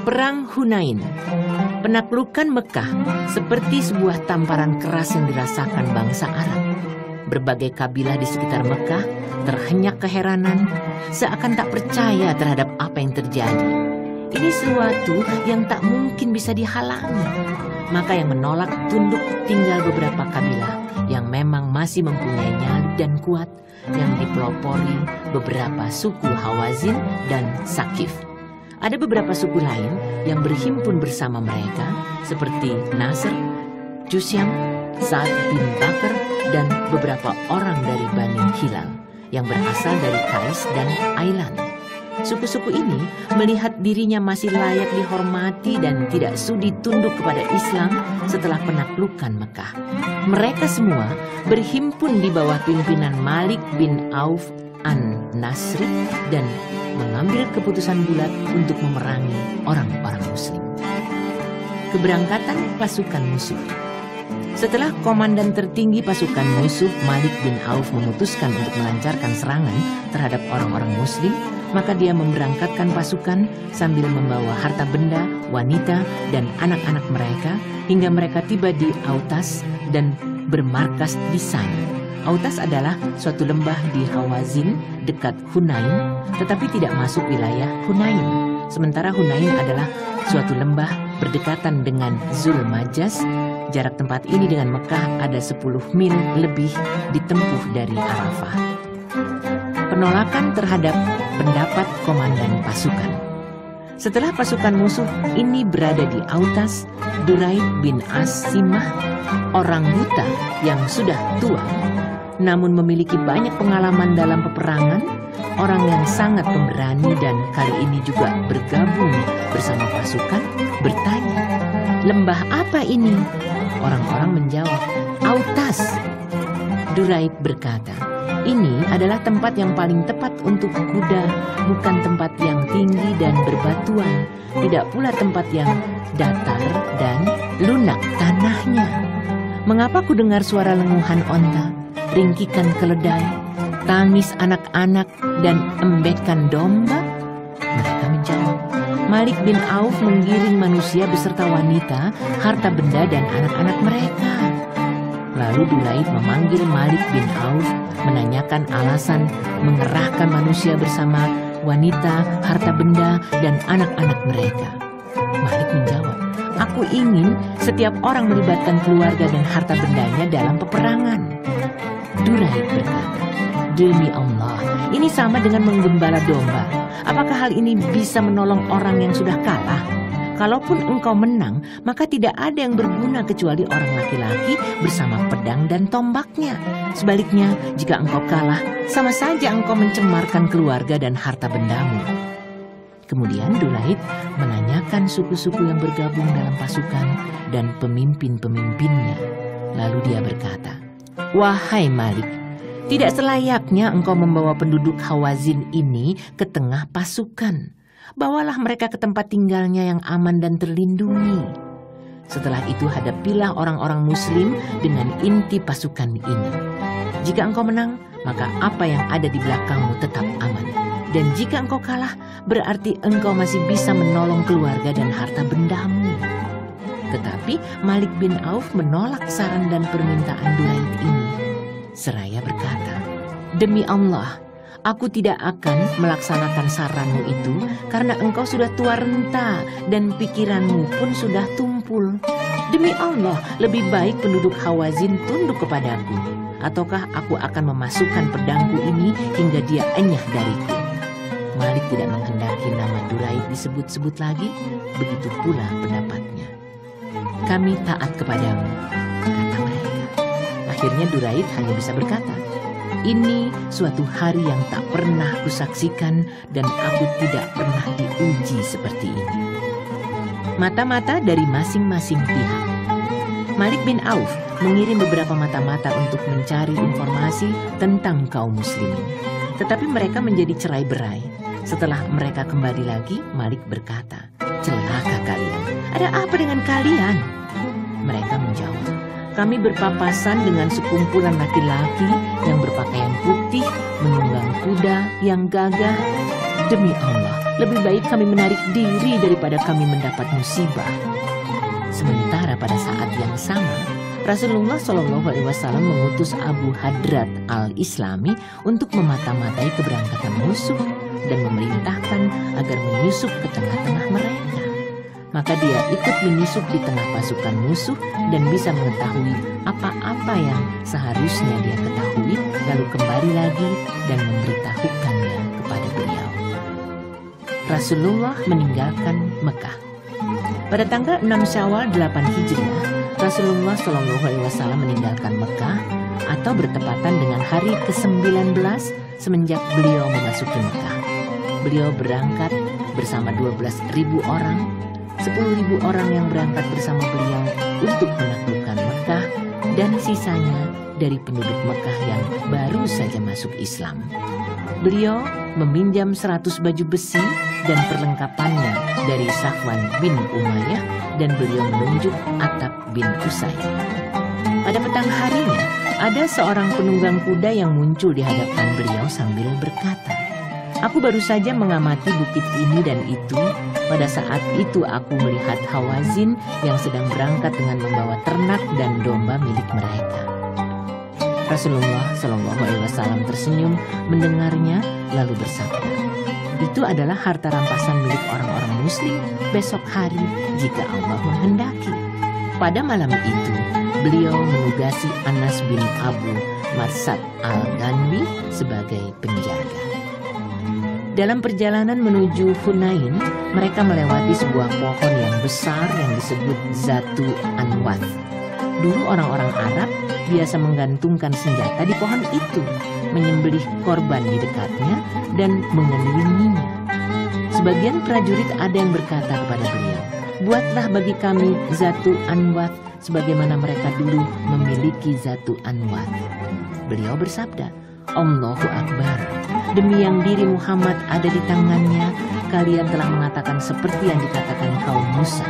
Perang Hunain. Penaklukan Mekah seperti sebuah tamparan keras yang dirasakan bangsa Arab. Berbagai kabilah di sekitar Mekah terhenyak keheranan, seakan tak percaya terhadap apa yang terjadi. Ini sesuatu yang tak mungkin bisa dihalangi. Maka yang menolak tunduk tinggal beberapa kabilah yang memang masih mempunyai nyali dan kuat, yang dipelopori beberapa suku Hawazin dan Sakif. Ada beberapa suku lain yang berhimpun bersama mereka seperti Nasr, Jusyam, Sa'ad bin Bakar, dan beberapa orang dari Bani Hilal yang berasal dari Kais dan Ailan. Suku-suku ini melihat dirinya masih layak dihormati dan tidak sudi tunduk kepada Islam setelah penaklukan Mekah. Mereka semua berhimpun di bawah pimpinan Malik bin Auf an-Nasri dan mengambil keputusan bulat untuk memerangi orang-orang Muslim. Keberangkatan pasukan musuh. Setelah komandan tertinggi pasukan musuh Malik bin Auf memutuskan untuk melancarkan serangan terhadap orang-orang Muslim, maka dia memberangkatkan pasukan sambil membawa harta benda, wanita, dan anak-anak mereka hingga mereka tiba di Autas dan bermarkas di sana. Autas adalah suatu lembah di Hawazin dekat Hunain, tetapi tidak masuk wilayah Hunain. Sementara Hunain adalah suatu lembah berdekatan dengan Zulmajaz. Jarak tempat ini dengan Mekah ada 10 mil lebih ditempuh dari Arafah. Penolakan terhadap pendapat komandan pasukan. Setelah pasukan musuh ini berada di Autas, Duraid bin Asimah, orang buta yang sudah tua, namun memiliki banyak pengalaman dalam peperangan, orang yang sangat pemberani dan kali ini juga bergabung bersama pasukan, bertanya, "Lembah apa ini?" Orang-orang menjawab, "Autas." Duraid berkata, "Ini adalah tempat yang paling tepat untuk kuda, bukan tempat yang tinggi dan berbatuan, tidak pula tempat yang datar dan lunak tanahnya. Mengapa ku dengar suara lenguhan onta, ringkikan keledai, tangis anak-anak, dan embekan domba?" Mereka menjawab, "Malik bin Auf menggiring manusia beserta wanita, harta benda, dan anak-anak mereka." Lalu Duraid memanggil Malik bin Auf, menanyakan alasan mengerahkan manusia bersama wanita, harta benda, dan anak-anak mereka. Malik menjawab, "Aku ingin setiap orang melibatkan keluarga dan harta bendanya dalam peperangan." Duraid berkata, "Demi Allah, ini sama dengan menggembala domba. Apakah hal ini bisa menolong orang yang sudah kalah? Kalaupun engkau menang, maka tidak ada yang berguna kecuali orang laki-laki bersama pedang dan tombaknya. Sebaliknya, jika engkau kalah, sama saja engkau mencemarkan keluarga dan harta bendamu." Kemudian Duraid menanyakan suku-suku yang bergabung dalam pasukan dan pemimpin-pemimpinnya. Lalu dia berkata, "Wahai Malik, tidak selayaknya engkau membawa penduduk Hawazin ini ke tengah pasukan. Bawalah mereka ke tempat tinggalnya yang aman dan terlindungi. Setelah itu hadapilah orang-orang Muslim dengan inti pasukan ini. Jika engkau menang, maka apa yang ada di belakangmu tetap aman. Dan jika engkau kalah, berarti engkau masih bisa menolong keluarga dan harta bendamu." Tetapi Malik bin Auf menolak saran dan permintaan Duraid ini. Seraya berkata, "Demi Allah, aku tidak akan melaksanakan saranmu itu karena engkau sudah tua renta dan pikiranmu pun sudah tumpul. Demi Allah, lebih baik penduduk Hawazin tunduk kepadaku, ataukah aku akan memasukkan pedangku ini hingga dia enyah dariku." Malik tidak menghendaki nama Duraid disebut-sebut lagi, begitu pula pendapatnya. "Kami taat kepadamu," kata mereka. Akhirnya Duraid hanya bisa berkata, "Ini suatu hari yang tak pernah kusaksikan dan aku tidak pernah diuji seperti ini." Mata-mata dari masing-masing pihak. Malik bin Auf mengirim beberapa mata-mata untuk mencari informasi tentang kaum muslimin. Tetapi mereka menjadi cerai-berai. Setelah mereka kembali lagi, Malik berkata, "Celaka kalian, ada apa dengan kalian?" Mereka menjawab, kami berpapasan dengan sekumpulan laki-laki yang berpakaian putih, menunggang kuda yang gagah. Demi Allah, lebih baik kami menarik diri daripada kami mendapat musibah. Sementara pada saat yang sama, Rasulullah SAW mengutus Abu Hadrat al-Islami untuk memata-matai keberangkatan musuh dan memerintahkan agar menyusup ke tengah-tengah mereka. Maka dia ikut menyusup di tengah pasukan musuh dan bisa mengetahui apa-apa yang seharusnya dia ketahui, lalu kembali lagi dan memberitahukannya kepada beliau. Rasulullah meninggalkan Mekah. Pada tanggal 6 Syawal 8 Hijriah, Rasulullah SAW meninggalkan Mekah atau bertepatan dengan hari ke-19 semenjak beliau memasuki Mekah. Beliau berangkat bersama 12.000 orang, 10.000 orang yang berangkat bersama beliau untuk menaklukkan Mekah, dan sisanya dari penduduk Mekah yang baru saja masuk Islam. Beliau meminjam 100 baju besi dan perlengkapannya dari Safwan bin Umayyah, dan beliau menunjuk Attab bin Usaid. Pada petang harinya, ada seorang penunggang kuda yang muncul di hadapan beliau sambil berkata, "Aku baru saja mengamati bukit ini dan itu. Pada saat itu aku melihat Hawazin yang sedang berangkat dengan membawa ternak dan domba milik mereka." Rasulullah SAW tersenyum mendengarnya lalu bersabda, "Itu adalah harta rampasan milik orang-orang muslim besok hari jika Allah menghendaki." Pada malam itu, beliau menugasi Anas bin Abu Marsad al-Ghanwi sebagai penjaga. Dalam perjalanan menuju Hunain, mereka melewati sebuah pohon yang besar yang disebut Zatu Anwath. Dulu orang-orang Arab biasa menggantungkan senjata di pohon itu, menyembelih korban di dekatnya, dan mengelilinginya. Sebagian prajurit ada yang berkata kepada beliau, "Buatlah bagi kami Zatu Anwath sebagaimana mereka dulu memiliki Zatu Anwath." Beliau bersabda, "Allahu Akbar, demi yang diri Muhammad ada di tangannya, kalian telah mengatakan seperti yang dikatakan kaum Musa.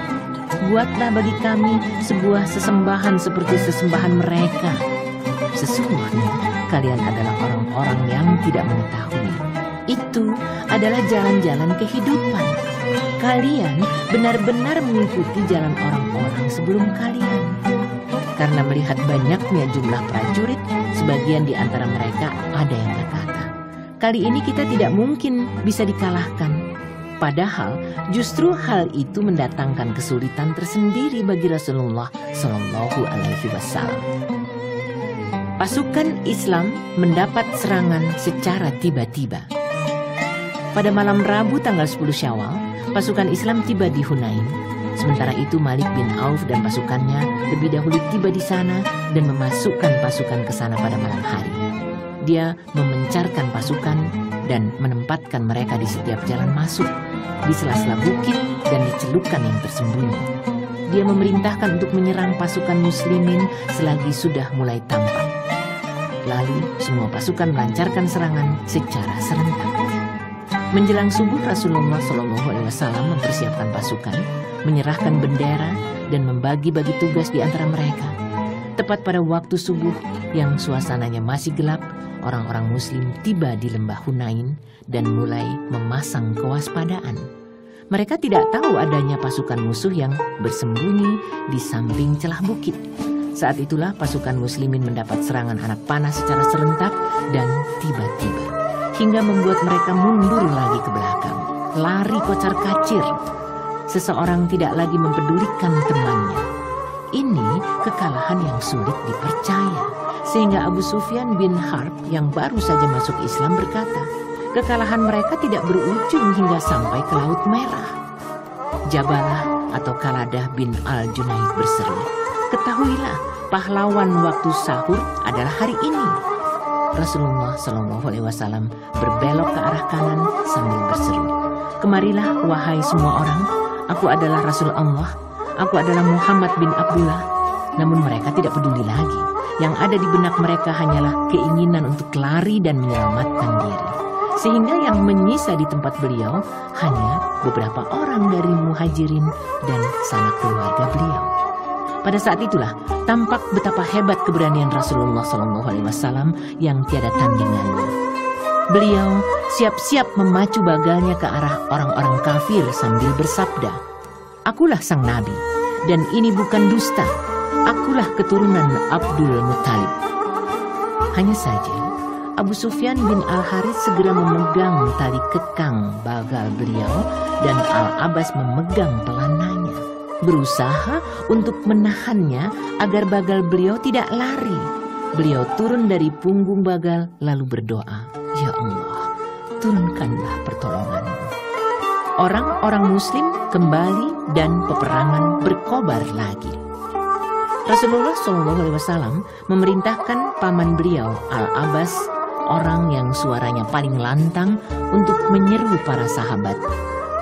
Buatlah bagi kami sebuah sesembahan seperti sesembahan mereka. Sesungguhnya kalian adalah orang-orang yang tidak mengetahui. Itu adalah jalan-jalan kehidupan. Kalian benar-benar mengikuti jalan orang-orang sebelum kalian." Karena melihat banyaknya jumlah prajurit, sebagian di antara mereka ada yang berkata, "Kali ini kita tidak mungkin bisa dikalahkan." Padahal justru hal itu mendatangkan kesulitan tersendiri bagi Rasulullah SAW. Pasukan Islam mendapat serangan secara tiba-tiba. Pada malam Rabu tanggal 10 Syawal, pasukan Islam tiba di Hunain. Sementara itu Malik bin Auf dan pasukannya lebih dahulu tiba di sana dan memasukkan pasukan ke sana pada malam hari. Dia memencarkan pasukan dan menempatkan mereka di setiap jalan masuk, di sela-sela bukit dan di celukan yang tersembunyi. Dia memerintahkan untuk menyerang pasukan muslimin selagi sudah mulai tampak. Lalu semua pasukan melancarkan serangan secara serentak. Menjelang subuh, Rasulullah SAW mempersiapkan pasukan, menyerahkan bendera, dan membagi-bagi tugas di antara mereka. Tepat pada waktu subuh yang suasananya masih gelap, orang-orang muslim tiba di lembah Hunain dan mulai memasang kewaspadaan. Mereka tidak tahu adanya pasukan musuh yang bersembunyi di samping celah bukit. Saat itulah pasukan muslimin mendapat serangan anak panah secara serentak dan tiba-tiba, hingga membuat mereka mundur lagi ke belakang, lari kocar-kacir. Seseorang tidak lagi mempedulikan temannya. Ini kekalahan yang sulit dipercaya, sehingga Abu Sufyan bin Harb yang baru saja masuk Islam berkata, kekalahan mereka tidak berujung hingga sampai ke Laut Merah. Jabalah atau Kaladah bin Al-Junaid berseru, "Ketahuilah, pahlawan waktu sahur adalah hari ini." Rasulullah SAW berbelok ke arah kanan sambil berseru, "Kemarilah wahai semua orang, aku adalah Rasul Allah, aku adalah Muhammad bin Abdullah." Namun mereka tidak peduli lagi. Yang ada di benak mereka hanyalah keinginan untuk lari dan menyelamatkan diri. Sehingga yang menyisa di tempat beliau hanya beberapa orang dari muhajirin dan sanak keluarga beliau. Pada saat itulah tampak betapa hebat keberanian Rasulullah SAW yang tiada tandingannya. Beliau siap-siap memacu bagalnya ke arah orang-orang kafir sambil bersabda, "Akulah sang Nabi, dan ini bukan dusta. Akulah keturunan Abdul Muthalib." Hanya saja, Abu Sufyan bin Al-Harits segera memegang tali kekang bagal beliau dan Al-Abbas memegang pelananya, berusaha untuk menahannya agar bagal beliau tidak lari. Beliau turun dari punggung bagal lalu berdoa, "Ya Allah, turunkanlah pertolongan-Mu." Orang-orang muslim kembali dan peperangan berkobar lagi. Rasulullah SAW memerintahkan paman beliau Al-Abbas, orang yang suaranya paling lantang, untuk menyeru para sahabat.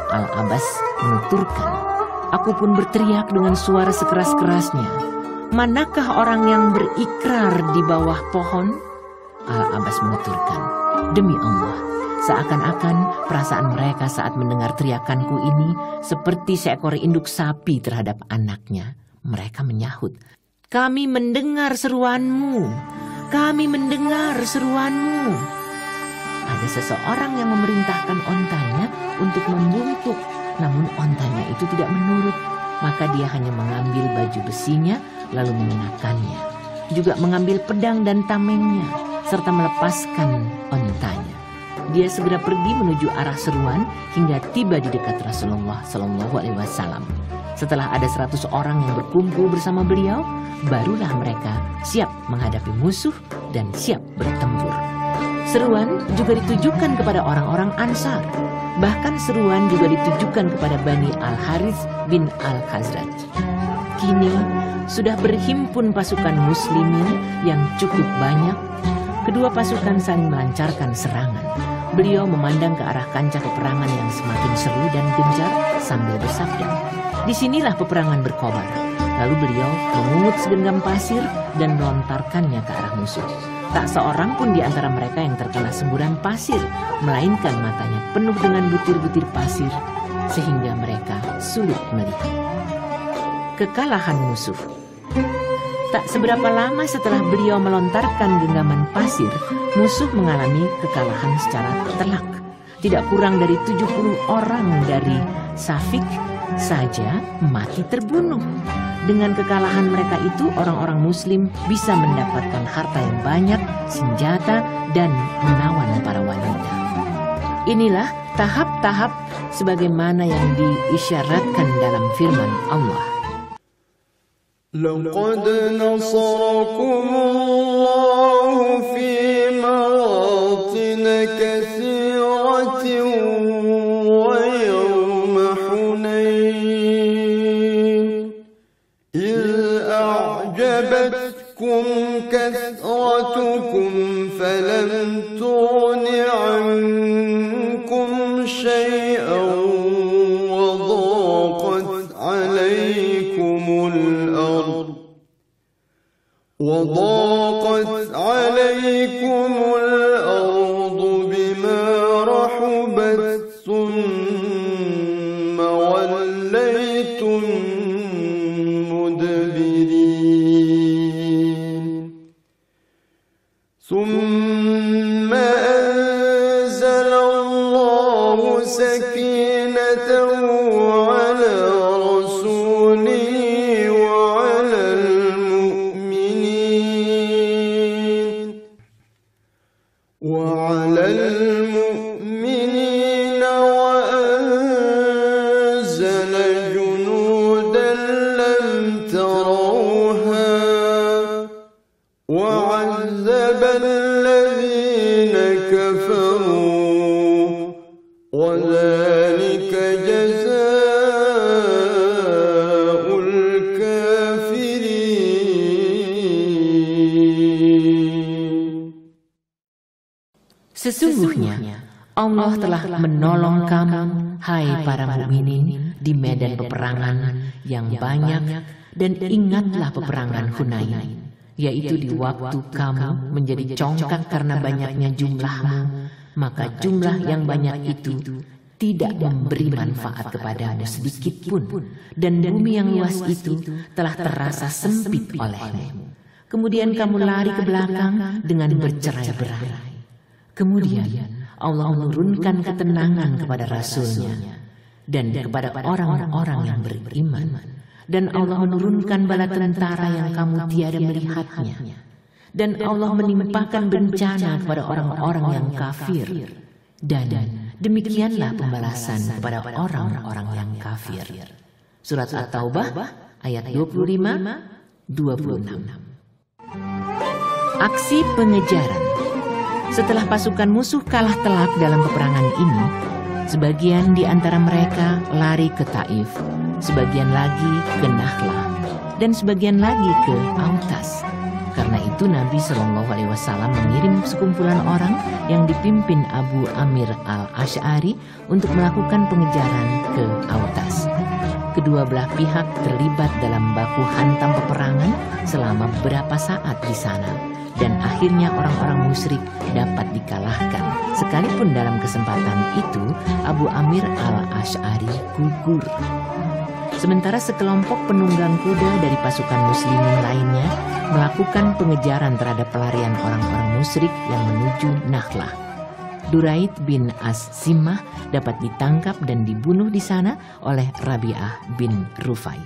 Al-Abbas menuturkan, "Aku pun berteriak dengan suara sekeras-kerasnya, 'Manakah orang yang berikrar di bawah pohon?' Al-Abbas menuturkan, 'Demi Allah, seakan-akan perasaan mereka saat mendengar teriakanku ini seperti seekor induk sapi terhadap anaknya.' Mereka menyahut, 'Kami mendengar seruanmu. Kami mendengar seruanmu.' Ada seseorang yang memerintahkan ontanya untuk membungkuk, namun ontanya itu tidak menurut. Maka dia hanya mengambil baju besinya lalu mengenakannya, juga mengambil pedang dan tamengnya, serta melepaskan ontanya. Dia segera pergi menuju arah seruan hingga tiba di dekat Rasulullah SAW. Setelah ada 100 orang yang berkumpul bersama beliau, barulah mereka siap menghadapi musuh dan siap bertempur. Seruan juga ditujukan kepada orang-orang Ansar. Bahkan seruan juga ditujukan kepada Bani Al-Harits bin Al-Khazraj. Kini sudah berhimpun pasukan muslimin yang cukup banyak. Kedua pasukan saling melancarkan serangan. Beliau memandang ke arah kancah peperangan yang semakin seru dan gencar sambil bersabda, "Disinilah peperangan berkobar." Lalu beliau memungut segenggam pasir dan melontarkannya ke arah musuh. Tak seorang pun di antara mereka yang terkena semburan pasir, melainkan matanya penuh dengan butir-butir pasir, sehingga mereka sulit melihat. Kekalahan musuh. Tak seberapa lama setelah beliau melontarkan genggaman pasir, musuh mengalami kekalahan secara telak. Tidak kurang dari 70 orang dari Safik saja mati terbunuh. Dengan kekalahan mereka itu, orang-orang muslim bisa mendapatkan harta yang banyak, senjata, dan menawan para wanita. Inilah tahap-tahap sebagaimana yang diisyaratkan dalam firman Allah. لقد نصركم الله في مواطن كثيرة ويوم حنين إذ أعجبتكم كثرتكم فلم تغن عنكم شيئا وضاقت عليكم الأرض بما رحبت ثم وليتم مدبرين ثم أنزل الله سكينته على رسوله المؤمنين وأنزل جنودا لم تروها وعذب الذين كفروا وذلك جزاء الكافرين. Sesungguhnya Allah telah menolong kamu, hai para mukminin, di medan peperangan yang banyak, dan ingatlah peperangan Hunain, yaitu di waktu kamu menjadi congkak karena banyaknya jumlahmu, maka jumlah yang banyak itu tidak memberi manfaat kepadamu sedikit pun, dan bumi yang luas itu telah terasa sempit olehmu. Kemudian kamu lari ke belakang dengan bercerai-berai. Kemudian Allah menurunkan ketenangan kepada Rasul-Nya dan kepada orang-orang yang beriman. Dan Allah menurunkan bala tentara yang kamu tiada melihatnya. Dan Allah menimpakan bencana kepada orang-orang yang kafir. Dan demikianlah pembalasan kepada orang-orang yang kafir. Surat At-Taubah ayat 25-26. Aksi pengejaran. Setelah pasukan musuh kalah telak dalam peperangan ini, sebagian di antara mereka lari ke Taif, sebagian lagi ke Nakhlah, dan sebagian lagi ke Autas. Karena itu Nabi Shallallahu Alaihi Wasallam mengirim sekumpulan orang yang dipimpin Abu Amir al-Ash'ari untuk melakukan pengejaran ke Autas. Kedua belah pihak terlibat dalam baku hantam peperangan selama beberapa saat di sana. Dan akhirnya orang-orang musyrik dapat dikalahkan. Sekalipun dalam kesempatan itu Abu Amir al-Ash'ari gugur. Sementara sekelompok penunggang kuda dari pasukan muslimin lainnya melakukan pengejaran terhadap pelarian orang-orang musyrik yang menuju Nakhlah. Duraid bin As-Simmah dapat ditangkap dan dibunuh di sana oleh Rabi'ah bin Rufai.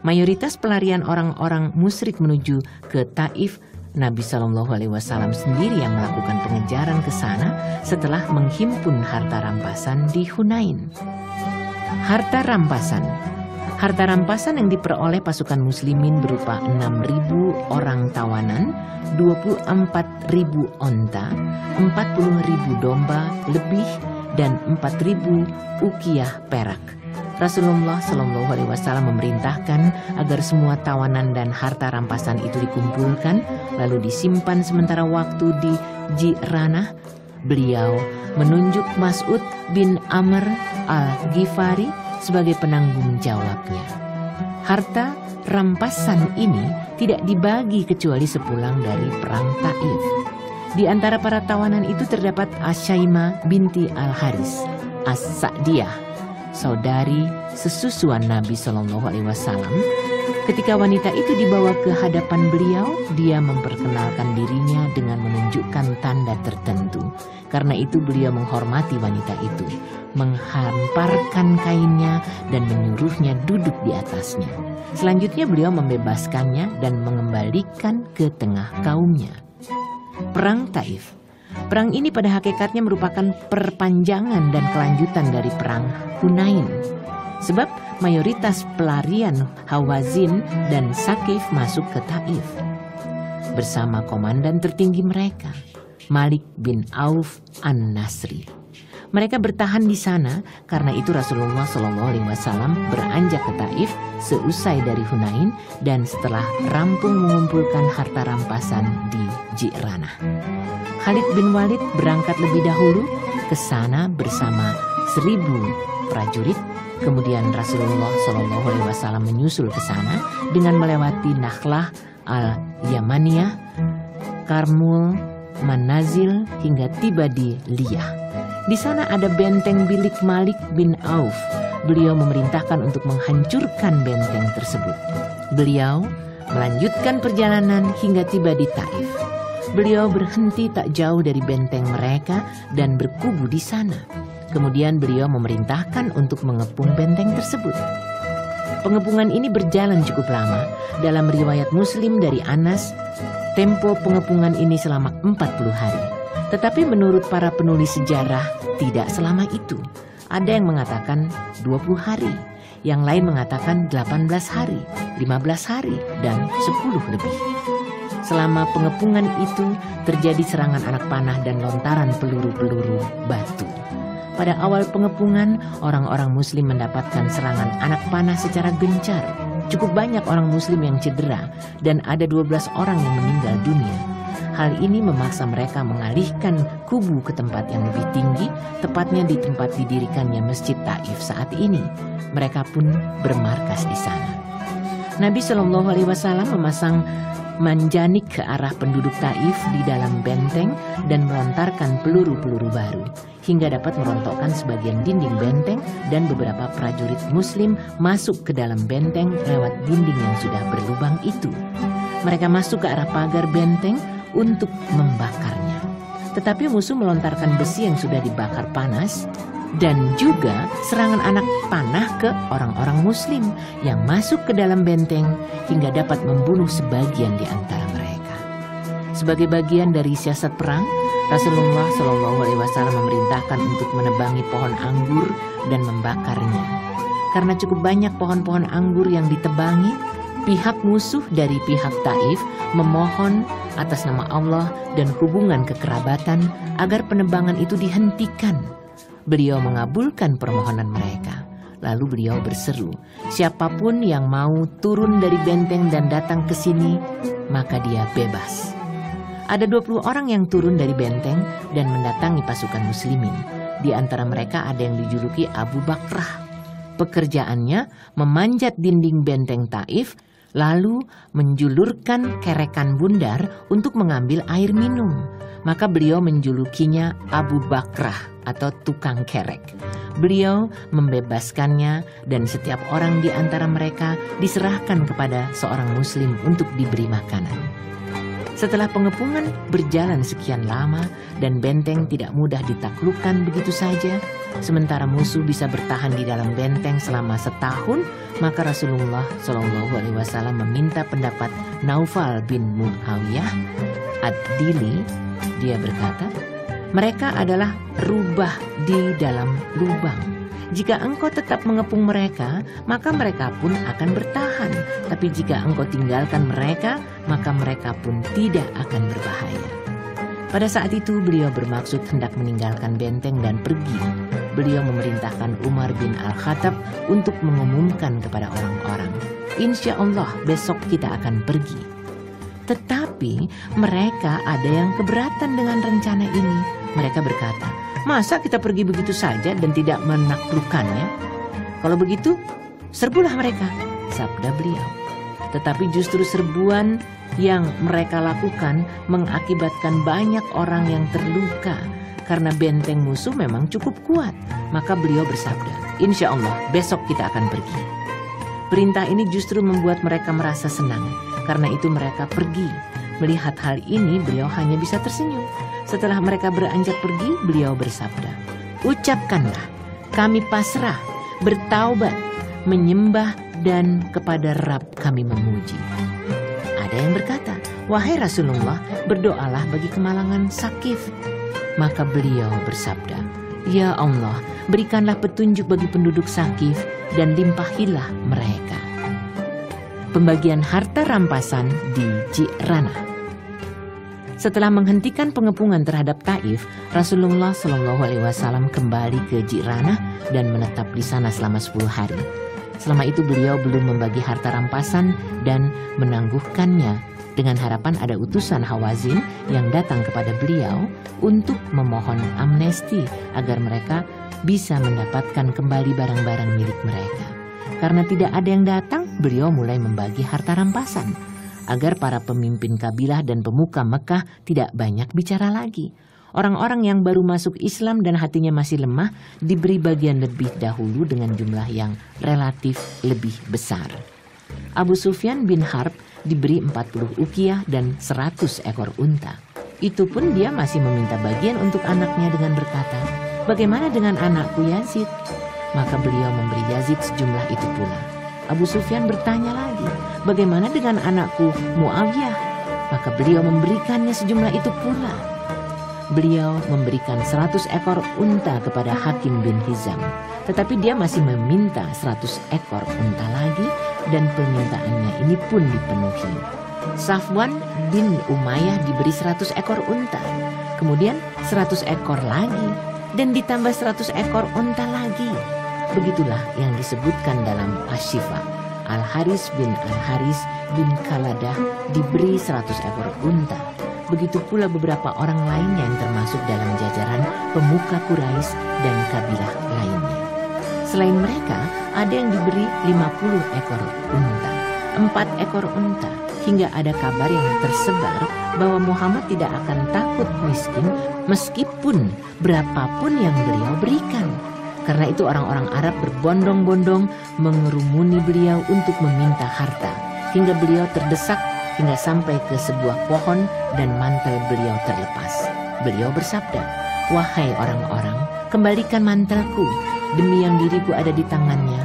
Mayoritas pelarian orang-orang musyrik menuju ke Taif, Nabi Shallallahu Alaihi Wasallam sendiri yang melakukan pengejaran ke sana setelah menghimpun harta rampasan di Hunain. Harta rampasan yang diperoleh pasukan muslimin berupa 6.000 orang tawanan, 24.000 onta, 40.000 domba lebih, dan 4.000 ukiyah perak. Rasulullah Shallallahu Alaihi Wasallam memerintahkan agar semua tawanan dan harta rampasan itu dikumpulkan lalu disimpan sementara waktu di Ji'ranah. Beliau menunjuk Mas'ud bin Amr al-Ghifari sebagai penanggung jawabnya. Harta rampasan ini tidak dibagi kecuali sepulang dari perang Taif. Di antara para tawanan itu terdapat Asyaimah binti Al-Haris As-Sa'diyah, saudari sesusuan Nabi Shallallahu Alaihi Wasallam. Ketika wanita itu dibawa ke hadapan beliau, dia memperkenalkan dirinya dengan menunjukkan tanda tertentu. Karena itu beliau menghormati wanita itu, menghamparkan kainnya dan menyuruhnya duduk di atasnya. Selanjutnya beliau membebaskannya dan mengembalikan ke tengah kaumnya. Perang Taif. Perang ini pada hakikatnya merupakan perpanjangan dan kelanjutan dari perang Hunain. Sebab mayoritas pelarian Hawazin dan Sakif masuk ke Taif bersama komandan tertinggi mereka, Malik bin Auf An-Nasri. Mereka bertahan di sana, karena itu Rasulullah SAW beranjak ke Taif seusai dari Hunain dan setelah rampung mengumpulkan harta rampasan di Ji'ranah. Khalid bin Walid berangkat lebih dahulu ke sana bersama 1.000 prajurit. Kemudian Rasulullah SAW menyusul ke sana dengan melewati Nakhlah al-Yamaniyah, Karmul, Manazil hingga tiba di Liyah. Di sana ada benteng bilik Malik bin Auf. Beliau memerintahkan untuk menghancurkan benteng tersebut. Beliau melanjutkan perjalanan hingga tiba di Taif. Beliau berhenti tak jauh dari benteng mereka dan berkubu di sana. Kemudian beliau memerintahkan untuk mengepung benteng tersebut. Pengepungan ini berjalan cukup lama. Dalam riwayat Muslim dari Anas, tempo pengepungan ini selama 40 hari. Tetapi menurut para penulis sejarah, tidak selama itu. Ada yang mengatakan 20 hari, yang lain mengatakan 18 hari, 15 hari, dan 10 lebih. Selama pengepungan itu terjadi serangan anak panah dan lontaran peluru-peluru batu. Pada awal pengepungan, orang-orang muslim mendapatkan serangan anak panah secara gencar. Cukup banyak orang muslim yang cedera dan ada 12 orang yang meninggal dunia. Hal ini memaksa mereka mengalihkan kubu ke tempat yang lebih tinggi, tepatnya di tempat didirikannya Masjid Taif saat ini. Mereka pun bermarkas di sana. Nabi Shallallahu Alaihi Wasallam memasang manjanik ke arah penduduk Taif di dalam benteng dan melontarkan peluru-peluru baru. hingga dapat merontokkan sebagian dinding benteng dan beberapa prajurit muslim masuk ke dalam benteng lewat dinding yang sudah berlubang itu. Mereka masuk ke arah pagar benteng untuk membakarnya. Tetapi musuh melontarkan besi yang sudah dibakar panas dan juga serangan anak panah ke orang-orang muslim yang masuk ke dalam benteng hingga dapat membunuh sebagian di antara mereka. Sebagai bagian dari siasat perang, Rasulullah SAW memerintahkan untuk menebangi pohon anggur dan membakarnya. Karena cukup banyak pohon-pohon anggur yang ditebangi, pihak musuh dari pihak Taif memohon atas nama Allah dan hubungan kekerabatan agar penebangan itu dihentikan. Beliau mengabulkan permohonan mereka. Lalu beliau berseru, siapapun yang mau turun dari benteng dan datang ke sini, maka dia bebas. Ada 20 orang yang turun dari benteng dan mendatangi pasukan muslimin. Di antara mereka ada yang dijuluki Abu Bakrah. Pekerjaannya memanjat dinding benteng Taif, lalu menjulurkan kerekan bundar untuk mengambil air minum. Maka beliau menjulukinya Abu Bakrah atau tukang kerek. Beliau membebaskannya dan setiap orang di antara mereka diserahkan kepada seorang muslim untuk diberi makanan. Setelah pengepungan berjalan sekian lama dan benteng tidak mudah ditaklukkan begitu saja, sementara musuh bisa bertahan di dalam benteng selama setahun, maka Rasulullah SAW meminta pendapat Naufal bin Muawiyah ad-Dili. Dia berkata, mereka adalah rubah di dalam lubang. Jika engkau tetap mengepung mereka, maka mereka pun akan bertahan. Tapi jika engkau tinggalkan mereka, maka mereka pun tidak akan berbahaya. Pada saat itu beliau bermaksud hendak meninggalkan benteng dan pergi. Beliau memerintahkan Umar bin Al-Khattab untuk mengumumkan kepada orang-orang, insya Allah besok kita akan pergi. Tetapi mereka ada yang keberatan dengan rencana ini. Mereka berkata, masa kita pergi begitu saja dan tidak menaklukkannya? Kalau begitu, serbulah mereka, sabda beliau. Tetapi justru serbuan yang mereka lakukan mengakibatkan banyak orang yang terluka karena benteng musuh memang cukup kuat. Maka beliau bersabda, insya Allah besok kita akan pergi. Perintah ini justru membuat mereka merasa senang. Karena itu mereka pergi. Melihat hal ini beliau hanya bisa tersenyum. Setelah mereka beranjak pergi, beliau bersabda, ucapkanlah, kami pasrah, bertaubat, menyembah, dan kepada Rabb kami memuji. Ada yang berkata, wahai Rasulullah, berdoalah bagi kemalangan Sakif. Maka beliau bersabda, ya Allah, berikanlah petunjuk bagi penduduk Sakif dan limpahilah mereka. Pembagian harta rampasan di Ji'ranah. Setelah menghentikan pengepungan terhadap Taif, Rasulullah SAW kembali ke Ji'ranah dan menetap di sana selama 10 hari. Selama itu beliau belum membagi harta rampasan dan menangguhkannya dengan harapan ada utusan Hawazin yang datang kepada beliau untuk memohon amnesti agar mereka bisa mendapatkan kembali barang-barang milik mereka. Karena tidak ada yang datang, beliau mulai membagi harta rampasan agar para pemimpin kabilah dan pemuka Mekah tidak banyak bicara lagi. Orang-orang yang baru masuk Islam dan hatinya masih lemah diberi bagian lebih dahulu dengan jumlah yang relatif lebih besar. Abu Sufyan bin Harb diberi 40 uqiyah dan 100 ekor unta. Itu pun dia masih meminta bagian untuk anaknya dengan berkata, bagaimana dengan anakku Yazid? Maka beliau memberi Yazid sejumlah itu pula. Abu Sufyan bertanya lagi, bagaimana dengan anakku Muawiyah? Maka beliau memberikannya sejumlah itu pula. Beliau memberikan 100 ekor unta kepada Hakim bin Hizam. Tetapi dia masih meminta 100 ekor unta lagi dan permintaannya ini pun dipenuhi. Safwan bin Umayyah diberi 100 ekor unta. Kemudian 100 ekor lagi dan ditambah 100 ekor unta lagi. Begitulah yang disebutkan dalam Asy-Syifa. Al-Haris bin Al-Haris bin Kaladah diberi 100 ekor unta. Begitu pula beberapa orang lainnya yang termasuk dalam jajaran pemuka Quraisy dan kabilah lainnya. Selain mereka, ada yang diberi 50 ekor unta, 4 ekor unta, hingga ada kabar yang tersebar bahwa Muhammad tidak akan takut miskin meskipun berapapun yang beliau berikan. Karena itu orang-orang Arab berbondong-bondong mengerumuni beliau untuk meminta harta, hingga beliau terdesak hingga sampai ke sebuah pohon dan mantel beliau terlepas. Beliau bersabda, "Wahai orang-orang, kembalikan mantelku, demi yang diriku ada di tangannya.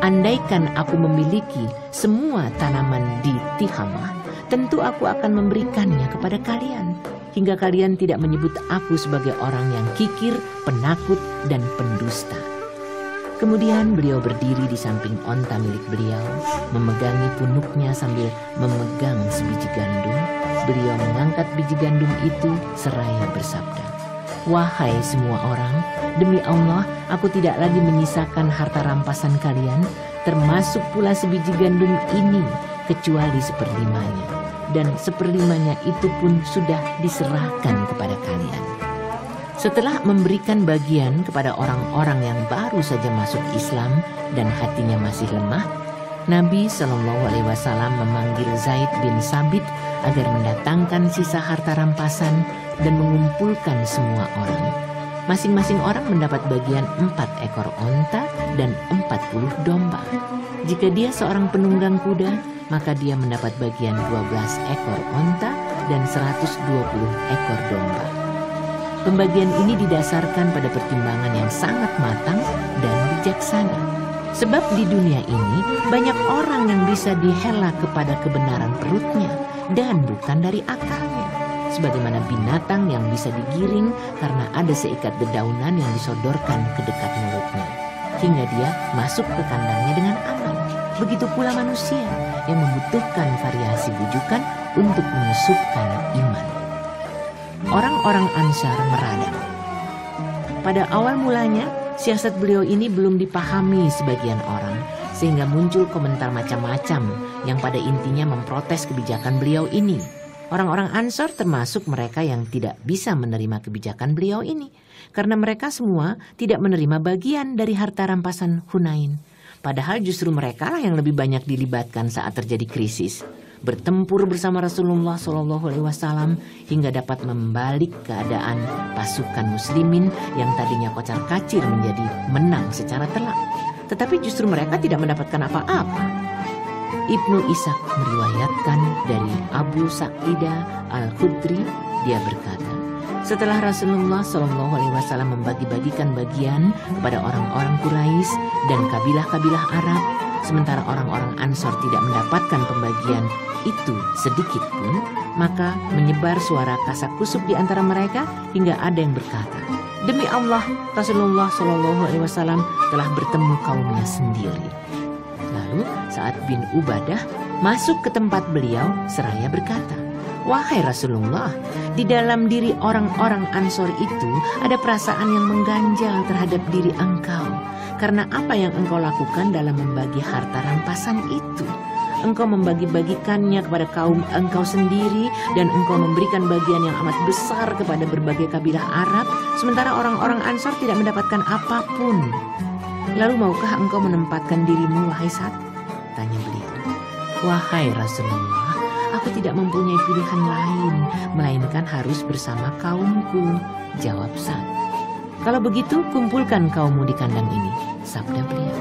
Andaikan aku memiliki semua tanaman di Tihamah, tentu aku akan memberikannya kepada kalian, hingga kalian tidak menyebut aku sebagai orang yang kikir, penakut, dan pendusta." Kemudian beliau berdiri di samping onta milik beliau, memegangi punuknya sambil memegang sebiji gandum. Beliau mengangkat biji gandum itu seraya bersabda, "Wahai semua orang, demi Allah aku tidak lagi menyisakan harta rampasan kalian, termasuk pula sebiji gandum ini, kecuali seperlimanya. Dan seperlimanya itu pun sudah diserahkan kepada kalian." Setelah memberikan bagian kepada orang-orang yang baru saja masuk Islam dan hatinya masih lemah, Nabi Shallallahu Alaihi Wasallam memanggil Zaid bin Sabit agar mendatangkan sisa harta rampasan dan mengumpulkan semua orang. Masing-masing orang mendapat bagian 4 ekor onta dan 40 domba. Jika dia seorang penunggang kuda, maka dia mendapat bagian 12 ekor onta dan 120 ekor domba. Pembagian ini didasarkan pada pertimbangan yang sangat matang dan bijaksana. Sebab di dunia ini banyak orang yang bisa dihela kepada kebenaran perutnya dan bukan dari akalnya. Sebagaimana binatang yang bisa digiring karena ada seikat dedaunan yang disodorkan ke dekat mulutnya, hingga dia masuk ke kandangnya dengan aman. Begitu pula manusia yang membutuhkan variasi bujukan untuk menyusupkan iman. Orang-orang Ansar meradang. Pada awal mulanya, siasat beliau ini belum dipahami sebagian orang, sehingga muncul komentar macam-macam yang pada intinya memprotes kebijakan beliau ini. Orang-orang Ansar termasuk mereka yang tidak bisa menerima kebijakan beliau ini, karena mereka semua tidak menerima bagian dari harta rampasan Hunain. Padahal justru mereka lah yang lebih banyak dilibatkan saat terjadi krisis, bertempur bersama Rasulullah SAW hingga dapat membalik keadaan pasukan muslimin yang tadinya kocar-kacir menjadi menang secara telak. Tetapi justru mereka tidak mendapatkan apa-apa. Ibnu Ishaq meriwayatkan dari Abu Sa'idah Al-Khudri, dia berkata, setelah Rasulullah SAW membagi-bagikan bagian kepada orang-orang Quraisy dan kabilah-kabilah Arab, sementara orang-orang Ansor tidak mendapatkan pembagian itu sedikit pun, maka menyebar suara kasak kusuk di antara mereka hingga ada yang berkata, "Demi Allah, Rasulullah SAW telah bertemu kaumnya sendiri." Lalu Sa'ad bin Ubadah masuk ke tempat beliau seraya berkata, "Wahai Rasulullah, di dalam diri orang-orang Ansor itu ada perasaan yang mengganjal terhadap diri engkau, karena apa yang engkau lakukan dalam membagi harta rampasan itu. Engkau membagi-bagikannya kepada kaum engkau sendiri, dan engkau memberikan bagian yang amat besar kepada berbagai kabilah Arab, sementara orang-orang Ansor tidak mendapatkan apapun. Lalu maukah engkau menempatkan dirimu, wahai Sa'ad?" tanya beliau. "Wahai Rasulullah, aku tidak mempunyai pilihan lain, melainkan harus bersama kaumku," jawab Sa'ad. "Kalau begitu, kumpulkan kaummu di kandang ini," sabda beliau.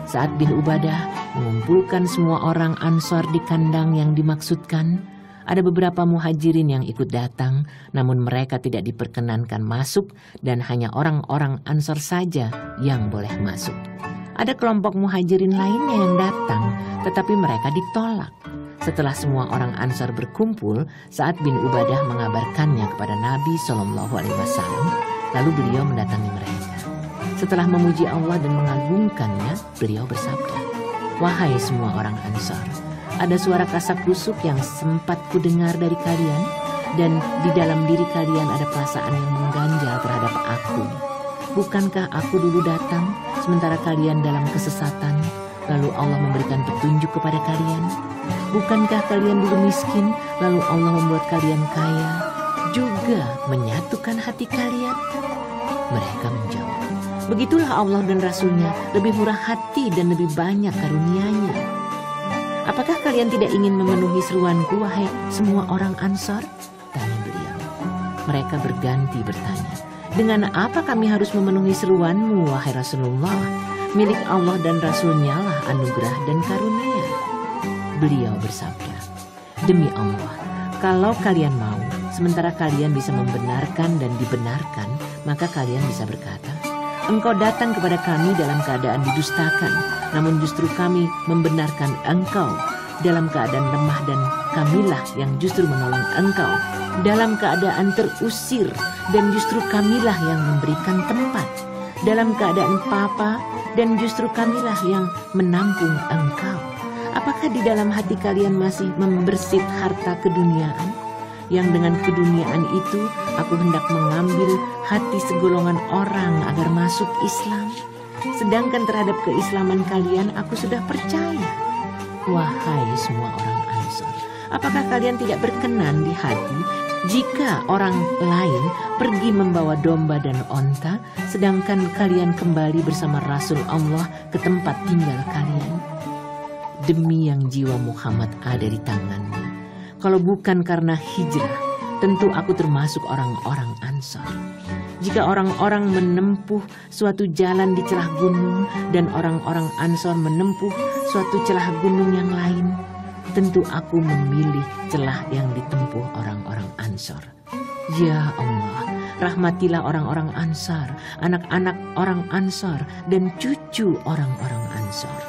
Sa'ad bin Ubadah mengumpulkan semua orang Ansor di kandang yang dimaksudkan. Ada beberapa muhajirin yang ikut datang, namun mereka tidak diperkenankan masuk dan hanya orang-orang Ansor saja yang boleh masuk. Ada kelompok muhajirin lainnya yang datang, tetapi mereka ditolak. Setelah semua orang Ansar berkumpul, Sa'ad bin Ubadah mengabarkannya kepada Nabi SAW. Lalu beliau mendatangi mereka. Setelah memuji Allah dan mengagungkannya, beliau bersabda, "Wahai semua orang Ansar, ada suara kasak kusuk yang sempat kudengar dari kalian, dan di dalam diri kalian ada perasaan yang mengganjal terhadap aku. Bukankah aku dulu datang, sementara kalian dalam kesesatan, lalu Allah memberikan petunjuk kepada kalian? Bukankah kalian dulu miskin, lalu Allah membuat kalian kaya, juga menyatukan hati kalian?" Mereka menjawab, "Begitulah Allah dan Rasulnya, lebih murah hati dan lebih banyak karunia-Nya." apakah kalian tidak ingin memenuhi seruanku, wahai semua orang Ansor? Tanya beliau. Mereka berganti bertanya, dengan apa kami harus memenuhi seruanmu, wahai Rasulullah? Milik Allah dan Rasul-Nya lah anugerah dan karunia. Beliau bersabda, demi Allah, kalau kalian mau, sementara kalian bisa membenarkan dan dibenarkan, maka kalian bisa berkata, engkau datang kepada kami dalam keadaan didustakan, namun justru kami membenarkan engkau. Dalam keadaan lemah dan kamilah yang justru menolong engkau. Dalam keadaan terusir dan justru kamilah yang memberikan tempat. Dalam keadaan papa dan justru kamilah yang menampung engkau. Apakah di dalam hati kalian masih membersit harta keduniaan? Yang dengan keduniaan itu aku hendak mengambil hati segolongan orang agar masuk Islam. Sedangkan terhadap keislaman kalian aku sudah percaya. Wahai semua orang Ansor, apakah kalian tidak berkenan di hati jika orang lain pergi membawa domba dan onta, sedangkan kalian kembali bersama Rasul Allah ke tempat tinggal kalian? Demi yang jiwa Muhammad ada di tangannya, kalau bukan karena hijrah, tentu aku termasuk orang-orang Ansor. Jika orang-orang menempuh suatu jalan di celah gunung dan orang-orang Ansor menempuh suatu celah gunung yang lain, tentu aku memilih celah yang ditempuh orang-orang Ansor. Ya Allah, rahmatilah orang-orang Ansor, anak-anak orang Ansor, dan cucu orang-orang Ansor.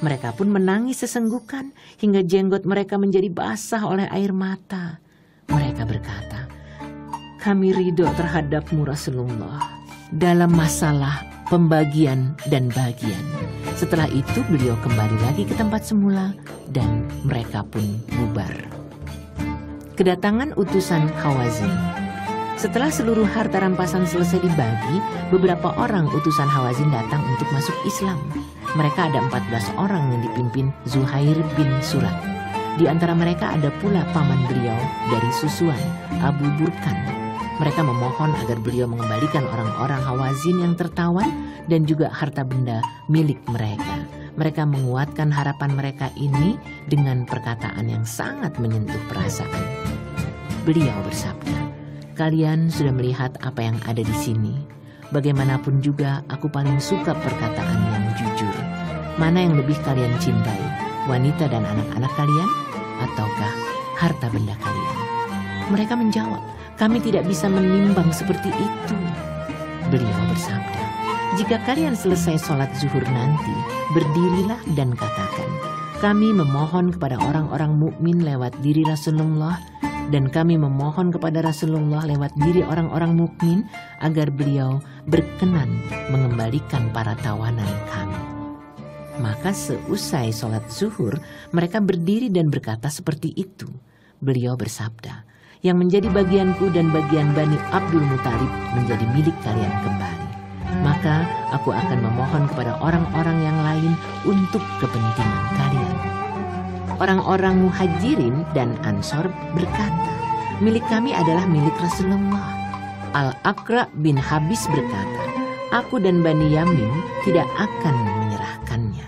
Mereka pun menangis sesenggukan hingga jenggot mereka menjadi basah oleh air mata. Mereka berkata, kami ridho terhadapmu Rasulullah dalam masalah pembagian dan bagian. Setelah itu beliau kembali lagi ke tempat semula dan mereka pun bubar. Kedatangan utusan Hawazin. Setelah seluruh harta rampasan selesai dibagi, beberapa orang utusan Hawazin datang untuk masuk Islam. Mereka ada 14 orang yang dipimpin Zuhair bin Surat. Di antara mereka ada pula paman beliau dari Susuan, Abu Burkan. Mereka memohon agar beliau mengembalikan orang-orang Hawazin yang tertawan dan juga harta benda milik mereka. Mereka menguatkan harapan mereka ini dengan perkataan yang sangat menyentuh perasaan. Beliau bersabda, kalian sudah melihat apa yang ada di sini. Bagaimanapun juga aku paling suka perkataan yang jujur. Mana yang lebih kalian cintai, wanita dan anak-anak kalian, ataukah harta benda kalian? Mereka menjawab, kami tidak bisa menimbang seperti itu. Beliau bersabda, jika kalian selesai sholat zuhur nanti, berdirilah dan katakan, kami memohon kepada orang-orang mukmin lewat diri Rasulullah, dan kami memohon kepada Rasulullah lewat diri orang-orang mukmin agar beliau berkenan mengembalikan para tawanan kami. Maka seusai sholat zuhur, mereka berdiri dan berkata seperti itu. Beliau bersabda, yang menjadi bagianku dan bagian Bani Abdul Muthalib menjadi milik kalian kembali. Maka aku akan memohon kepada orang-orang yang lain untuk kepentingan kalian. Orang-orang Muhajirin dan Ansor berkata, milik kami adalah milik Rasulullah. Al-Aqra bin Habis berkata, aku dan Bani Yamin tidak akan menyerahkannya.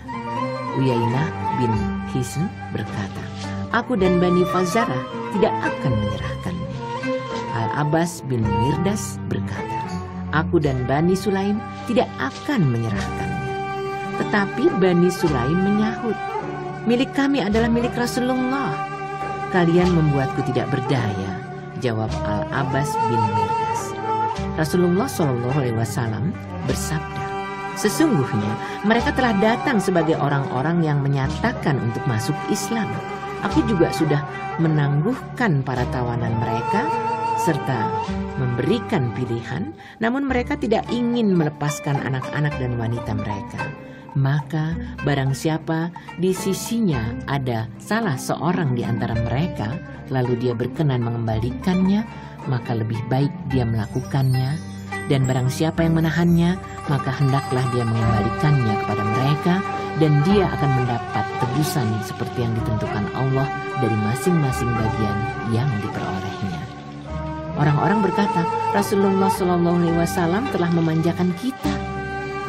Uyainah bin Hisn berkata, aku dan Bani Fazarah tidak akan menyerahkannya. Al-Abbas bin Mirdas berkata, aku dan Bani Sulaim tidak akan menyerahkannya. Tetapi Bani Sulaim menyahut, milik kami adalah milik Rasulullah. Kalian membuatku tidak berdaya, jawab Al-Abbas bin Mirdas. Rasulullah SAW bersabda, sesungguhnya mereka telah datang sebagai orang-orang yang menyatakan untuk masuk Islam. Aku juga sudah menangguhkan para tawanan mereka serta memberikan pilihan, namun mereka tidak ingin melepaskan anak-anak dan wanita mereka. Maka barang siapa di sisinya ada salah seorang di antara mereka, lalu dia berkenan mengembalikannya, maka lebih baik dia melakukannya. Dan barang siapa yang menahannya, maka hendaklah dia mengembalikannya kepada mereka, dan dia akan mendapat tebusan seperti yang ditentukan Allah dari masing-masing bagian yang diperolehnya. Orang-orang berkata, Rasulullah SAW telah memanjakan kita.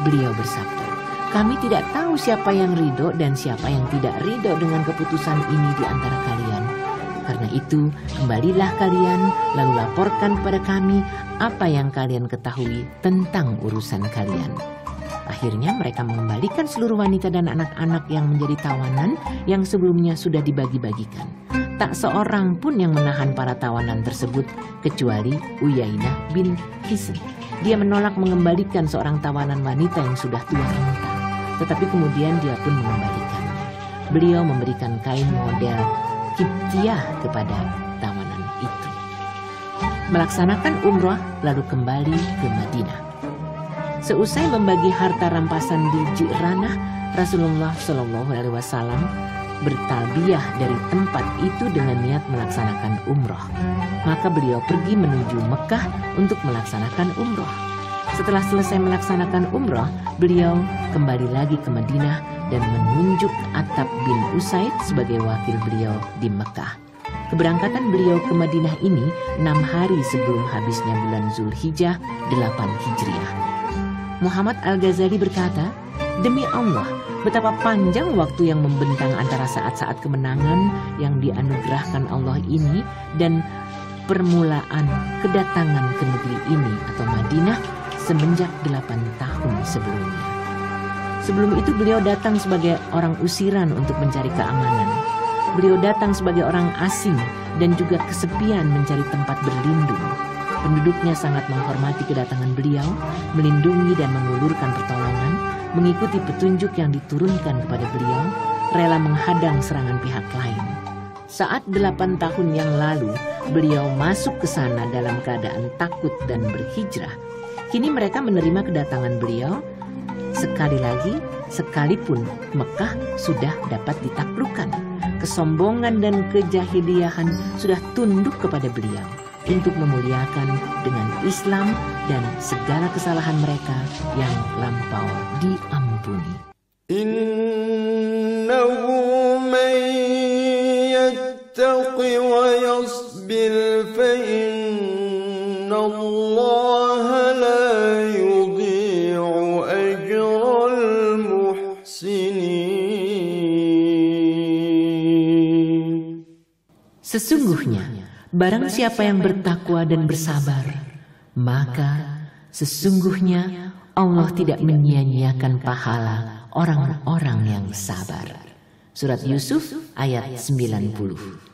Beliau bersabda, Kami tidak tahu siapa yang ridho dan siapa yang tidak ridho dengan keputusan ini di antara kalian. Karena itu, kembalilah kalian lalu laporkan kepada kami apa yang kalian ketahui tentang urusan kalian. Akhirnya mereka mengembalikan seluruh wanita dan anak-anak yang menjadi tawanan yang sebelumnya sudah dibagi-bagikan. Tak seorang pun yang menahan para tawanan tersebut kecuali Uyainah bin Hisn. Dia menolak mengembalikan seorang tawanan wanita yang sudah tua renta, tetapi kemudian dia pun mengembalikannya. Beliau memberikan kain model Kiptiah kepada tawanan itu. Melaksanakan umrah lalu kembali ke Madinah. Seusai membagi harta rampasan di Ji'ranah, Rasulullah Shallallahu Alaihi Wasallam bertalbiyah dari tempat itu dengan niat melaksanakan umroh. Maka beliau pergi menuju Mekah untuk melaksanakan umroh. Setelah selesai melaksanakan umroh, beliau kembali lagi ke Madinah dan menunjuk Attab bin Usaid sebagai wakil beliau di Mekah. Keberangkatan beliau ke Madinah ini 6 hari sebelum habisnya bulan Zulhijjah 8 Hijriah. Muhammad Al-Ghazali berkata, "Demi Allah, betapa panjang waktu yang membentang antara saat-saat kemenangan yang dianugerahkan Allah ini dan permulaan kedatangan ke negeri ini atau Madinah semenjak 8 tahun sebelumnya." Sebelum itu beliau datang sebagai orang usiran untuk mencari keamanan. Beliau datang sebagai orang asing dan juga kesepian mencari tempat berlindung. Penduduknya sangat menghormati kedatangan beliau, melindungi dan mengulurkan pertolongan, mengikuti petunjuk yang diturunkan kepada beliau, rela menghadang serangan pihak lain. Saat 8 tahun yang lalu, beliau masuk ke sana dalam keadaan takut dan berhijrah. Kini mereka menerima kedatangan beliau. Sekali lagi, sekalipun Mekah sudah dapat ditaklukkan, kesombongan dan kejahiliahan sudah tunduk kepada beliau untuk memuliakan dengan Islam dan segala kesalahan mereka yang lampau diampuni. Innahu man yattaqi wa yasbir fa innallaha la yudhi'u ajral muhsinin. Sesungguhnya barang siapa yang bertakwa dan bersabar, maka sesungguhnya Allah tidak menyia-nyiakan pahala orang-orang yang sabar. Surat Yusuf ayat 90.